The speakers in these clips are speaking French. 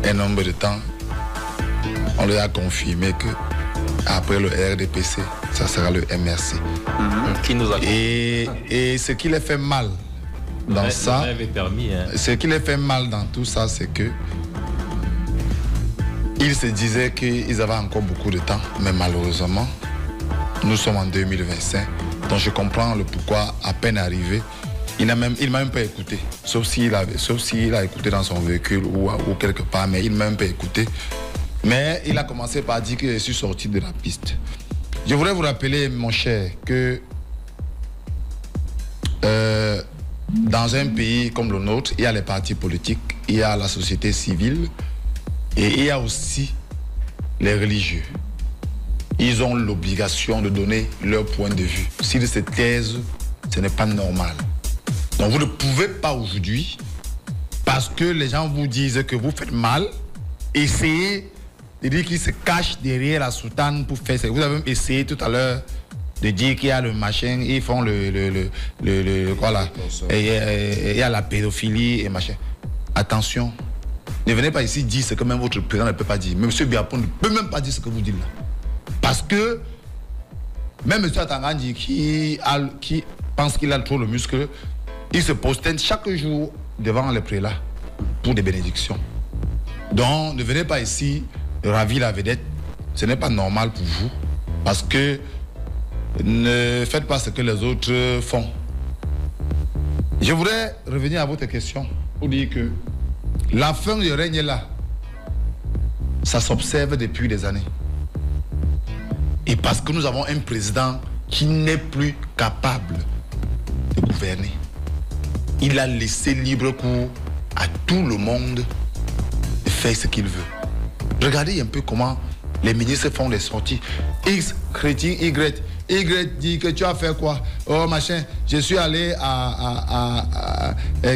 un nombre de temps, on lui a confirmé que après le RDPC, ça sera le MRC. Qui nous a et ce qui les fait mal dans ça, ce qui les fait mal dans tout ça, c'est que ils se disaient qu'ils avaient encore beaucoup de temps, mais malheureusement, nous sommes en 2025. Donc je comprends le pourquoi, à peine arrivé, il m'a même pas écouté, sauf s'il a écouté dans son véhicule ou quelque part, mais il m'a même pas écouté. Mais il a commencé par dire que je suis sorti de la piste. Je voudrais vous rappeler, mon cher, que dans un pays comme le nôtre, il y a les partis politiques, il y a la société civile et il y a aussi les religieux. Ils ont l'obligation de donner leur point de vue. S'ils se taisent, ce n'est pas normal. Donc vous ne pouvez pas aujourd'hui, parce que les gens vous disent que vous faites mal, essayer de dire qu'ils se cachent derrière la soutane pour faire ça. Vous avez même essayé tout à l'heure de dire qu'il y a le machin, ils font quoi là, il y a la pédophilie et machin. Attention, ne venez pas ici dire ce que même votre président ne peut pas dire. M. Biapon ne peut même pas dire ce que vous dites là. Parce que même M. Atangandi qui pense qu'il a trop le muscle, il se postène chaque jour devant les prélats pour des bénédictions. Donc ne venez pas ici ravir la vedette. Ce n'est pas normal pour vous. Parce que ne faites pas ce que les autres font. Je voudrais revenir à votre question pour dire que la fin du règne est là. Ça s'observe depuis des années. Et parce que nous avons un président qui n'est plus capable de gouverner. Il a laissé libre cours à tout le monde de faire ce qu'il veut. Regardez un peu comment les ministres font les sorties. X critique Y. Y dit que tu as fait quoi? Oh machin, je suis allé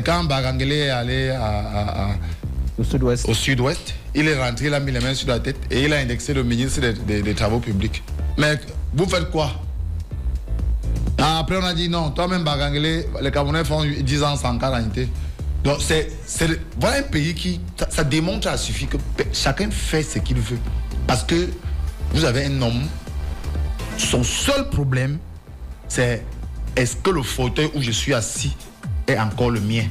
quand Bagangele est allé au sud-ouest. Au sud-ouest, il est rentré, il a mis les mains sur la tête et il a indexé le ministre des Travaux publics. Mais vous faites quoi? Après on a dit non, toi-même Bagangele, les Camerounais font 10 ans sans caractère. Donc voilà un pays qui, ça démontre à suffit que chacun fait ce qu'il veut. Parce que vous avez un homme, son seul problème, c'est est-ce que le fauteuil où je suis assis est encore le mien?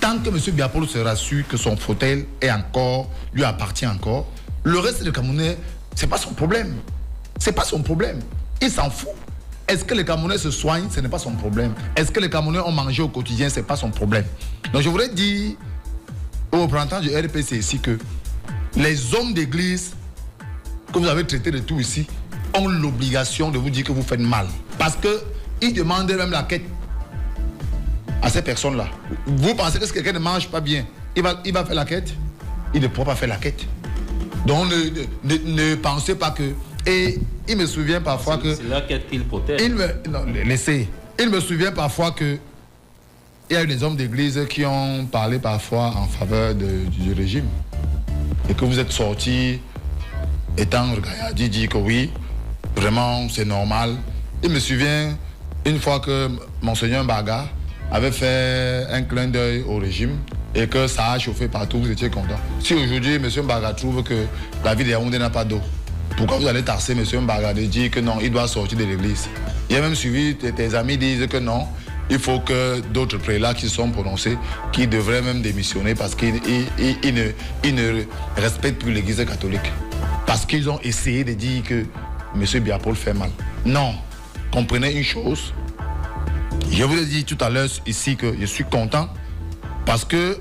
Tant que M. Biapolo se rassure que son fauteuil lui appartient encore, le reste des Camerounais, c'est pas son problème. C'est pas son problème. Il s'en fout. Est-ce que les Camerounais se soignent? Ce n'est pas son problème. Est-ce que les Camerounais ont mangé au quotidien? Ce n'est pas son problème. Donc je voudrais dire aux représentants du RDPC ici que les hommes d'église que vous avez traités de tout ici ont l'obligation de vous dire que vous faites mal. Parce qu'ils demandent même la quête à ces personnes-là. Vous pensez que si quelqu'un ne mange pas bien, il va faire la quête? Il ne pourra pas faire la quête. Donc ne pensez pas que... Et il me souvient parfois que... C'est la quête qu'il protège. Laissez. Il me souvient parfois que il y a eu des hommes d'église qui ont parlé parfois en faveur du régime. Et que vous êtes sortis étant regardé, dit que oui, vraiment c'est normal. Il me souvient une fois que Monseigneur Mbaga avait fait un clin d'œil au régime et que ça a chauffé partout, vous étiez content. Si aujourd'hui M. Mbaga trouve que la ville de Yaoundé n'a pas d'eau, pourquoi vous allez tarser M. Mbaga de dire que non, il doit sortir de l'église? Il a même suivi, tes amis disent que non, il faut que d'autres prélats qui sont prononcés, qui devraient même démissionner parce qu'ils ne respectent plus l'église catholique. Parce qu'ils ont essayé de dire que M. Biapol fait mal. Non, comprenez une chose. Je vous ai dit tout à l'heure ici que je suis content parce que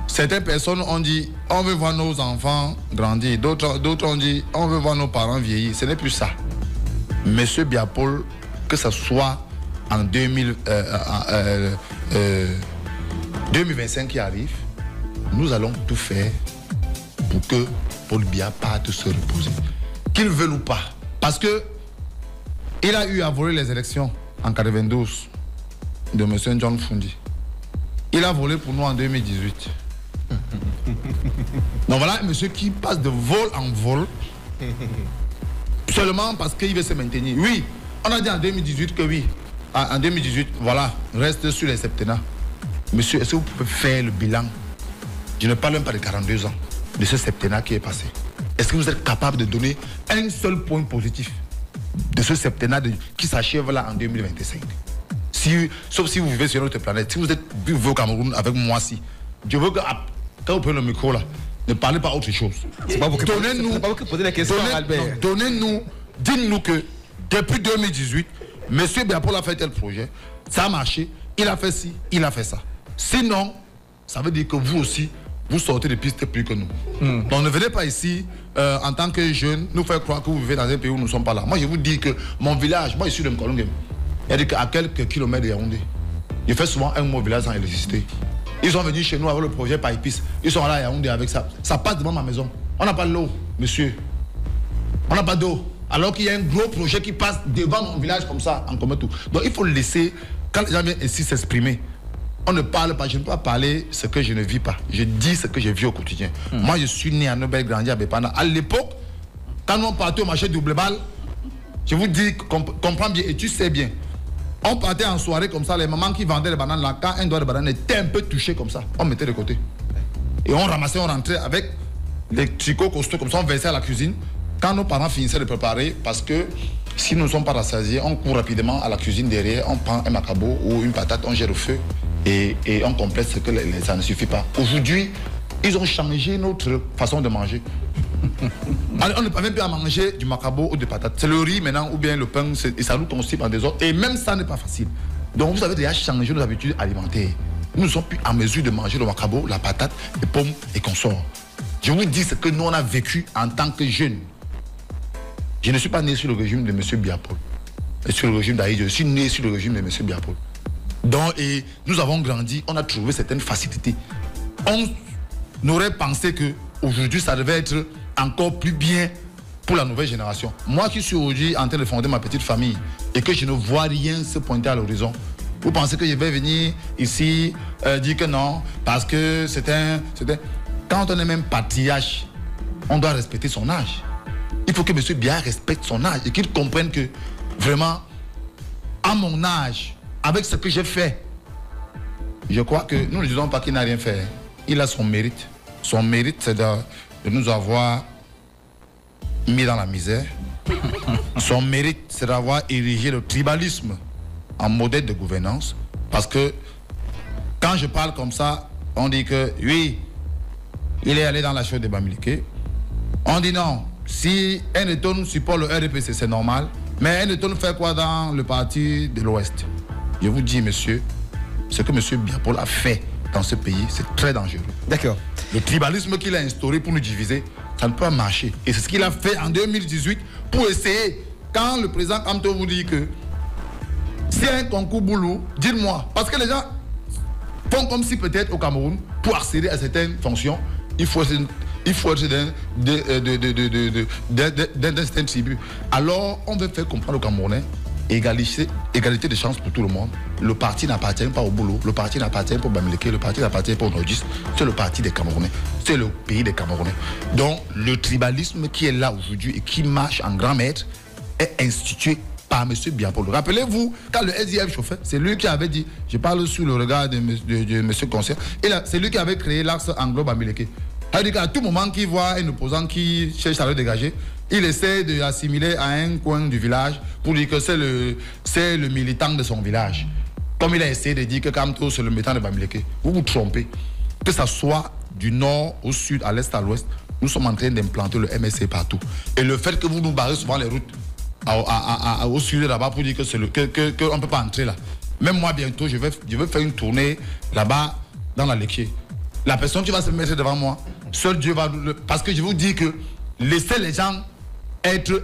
certaines personnes ont dit on veut voir nos enfants grandir. D'autres ont dit on veut voir nos parents vieillir. Ce n'est plus ça. Monsieur Biapol, que ce soit en 2025 qui arrive, nous allons tout faire pour que Paul Biya parte se reposer. Qu'il veut ou pas. Parce que il a eu à voler les élections en 92 de M. John Fundi. Il a volé pour nous en 2018. Donc voilà un monsieur qui passe de vol en vol seulement parce qu'il veut se maintenir. Oui, on a dit en 2018 que oui. En 2018, voilà, reste sur les septennats. Monsieur, est-ce que vous pouvez faire le bilan Je ne parle même pas de 42 ans, de ce septennat qui est passé. Est-ce que vous êtes capable de donner un seul point positif de ce septennat qui s'achève là en 2025? Sauf si vous vivez sur notre planète. Si vous vivez au Cameroun avec moi, je veux que quand vous prenez le micro là, ne parlez pas autre chose. C'est pas vous qui posez la question, Albert. Donnez-nous, dites-nous que depuis 2018, M. Biapol a fait tel projet, ça a marché, il a fait ci, il a fait ça. Sinon, ça veut dire que vous aussi, vous sortez des pistes plus que nous. Donc ne venez pas ici, en tant que jeune, nous faire croire que vous vivez dans un pays où nous ne sommes pas là. Moi, je vous dis que mon village, moi je suis de Mkolongem, il y a à quelques kilomètres de Yaoundé. Je fais souvent un mois au village sans électricité. Ils sont venus chez nous avec le projet Paipis. Ils sont là à Yaoundé avec ça. Ça passe devant ma maison. On n'a pas d'eau, monsieur. On n'a pas d'eau. Alors qu'il y a un gros projet qui passe devant mon village comme ça, en commun tout. Donc il faut laisser, quand les gens viennent ici s'exprimer, on ne parle pas, je ne peux pas parler ce que je ne vis pas. Je dis ce que je vis au quotidien. Moi, je suis né à Nobel, grandi à Bépana. À l'époque, quand on partait au marché double balle, je vous dis, comprends bien, et tu sais bien, on partait en soirée comme ça, les mamans qui vendaient les bananes là, quand un doigt de banane était un peu touché comme ça, on mettait de côté. Et on ramassait, on rentrait avec les tricots costauds comme ça, on versait à la cuisine. Quand nos parents finissaient de préparer, parce que si nous ne sommes pas rassasiés, on court rapidement à la cuisine derrière, on prend un macabo ou une patate, on jette au feu et on complète ce que ça ne suffit pas. Aujourd'hui, ils ont changé notre façon de manger. On ne peut même plus à manger du macabo ou des patates. C'est le riz maintenant ou bien le pain, et ça nous constipe en désordre. Et même ça n'est pas facile. Donc vous avez déjà changé nos habitudes alimentaires. Nous ne sommes plus en mesure de manger le macabo, la patate, les pommes et consorts. Je vous dis ce que nous on a vécu en tant que jeunes. Je ne suis pas né sur le régime de M. Biapol, et sur le régime d'Aïdjo. Je suis né sur le régime de M. Biapol. Donc, et nous avons grandi, on a trouvé certaines facilités. On aurait pensé qu'aujourd'hui, ça devait être encore plus bien pour la nouvelle génération. Moi qui suis aujourd'hui en train de fonder ma petite famille et que je ne vois rien se pointer à l'horizon, vous pensez que je vais venir ici dire que non, parce que c'est un... Quand on est même patriarche, on doit respecter son âge. Il faut que M. Biya respecte son âge et qu'il comprenne que vraiment, à mon âge, avec ce que j'ai fait, je crois que nous ne disons pas qu'il n'a rien fait. Il a son mérite. Son mérite, c'est de nous avoir mis dans la misère. Son mérite, c'est d'avoir érigé le tribalisme en modèle de gouvernance. Parce que quand je parle comme ça, on dit que oui, il est allé dans la chose de Bamileke. On dit non. Si Enneton supporte le RDPC, c'est normal. Mais Enneton fait quoi dans le parti de l'Ouest? Je vous dis, monsieur, ce que M. Biapol a fait dans ce pays, c'est très dangereux. D'accord. Le tribalisme qu'il a instauré pour nous diviser, ça ne peut pas marcher. Et c'est ce qu'il a fait en 2018 pour essayer. Quand le président Kamto vous dit que s'il y a un concours boulot, dites-moi. Parce que les gens font comme si peut-être au Cameroun, pour accéder à certaines fonctions, il faut être d'un certain tribu. Alors, on veut faire comprendre aux Camerounais égalité de chance pour tout le monde. Le parti n'appartient pas au boulot, le parti n'appartient pas au Bamileke, le parti n'appartient pas au Nordiste. C'est le parti des Camerounais, c'est le pays des Camerounais. Donc, le tribalisme qui est là aujourd'hui et qui marche en grand maître est institué par M. Biapol. Rappelez-vous, quand le SDF chauffait, c'est lui qui avait dit, je parle sous le regard de M. Conseil, c'est lui qui avait créé l'axe anglo-bamileke. C'est-à-dire qu'à tout moment qu'il voit un opposant qui cherche à le dégager, il essaie de l'assimiler à un coin du village pour dire que c'est le militant de son village. Comme il a essayé de dire que Kamto c'est le militant de Bamileke. Vous vous trompez. Que ça soit du nord au sud, à l'est, à l'ouest, nous sommes en train d'implanter le MSC partout. Et le fait que vous nous barrez souvent les routes au sud là-bas pour dire que c'est qu'on ne peut pas entrer là. Même moi bientôt, je vais faire une tournée là-bas dans la Lekkie. La personne qui va se mettre devant moi, seul Dieu va... Parce que je vous dis que laissez les gens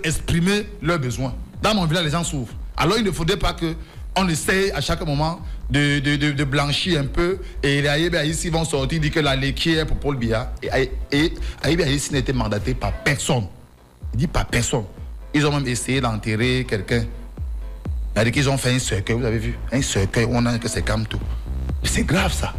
exprimer leurs besoins. Dans mon village, les gens souffrent. Alors il ne faudrait pas qu'on essaye à chaque moment de blanchir un peu. Et les Aïe ici vont sortir, dire que la Lekkie est pour Paul Biya. Et Aïe ici n'a été mandaté par personne. Il dit par personne. Ils ont même essayé d'enterrer quelqu'un. C'est-à-dire qu'ils ont fait un cercueil, vous avez vu? Un cercueil, on a que c'est comme tout. C'est grave ça.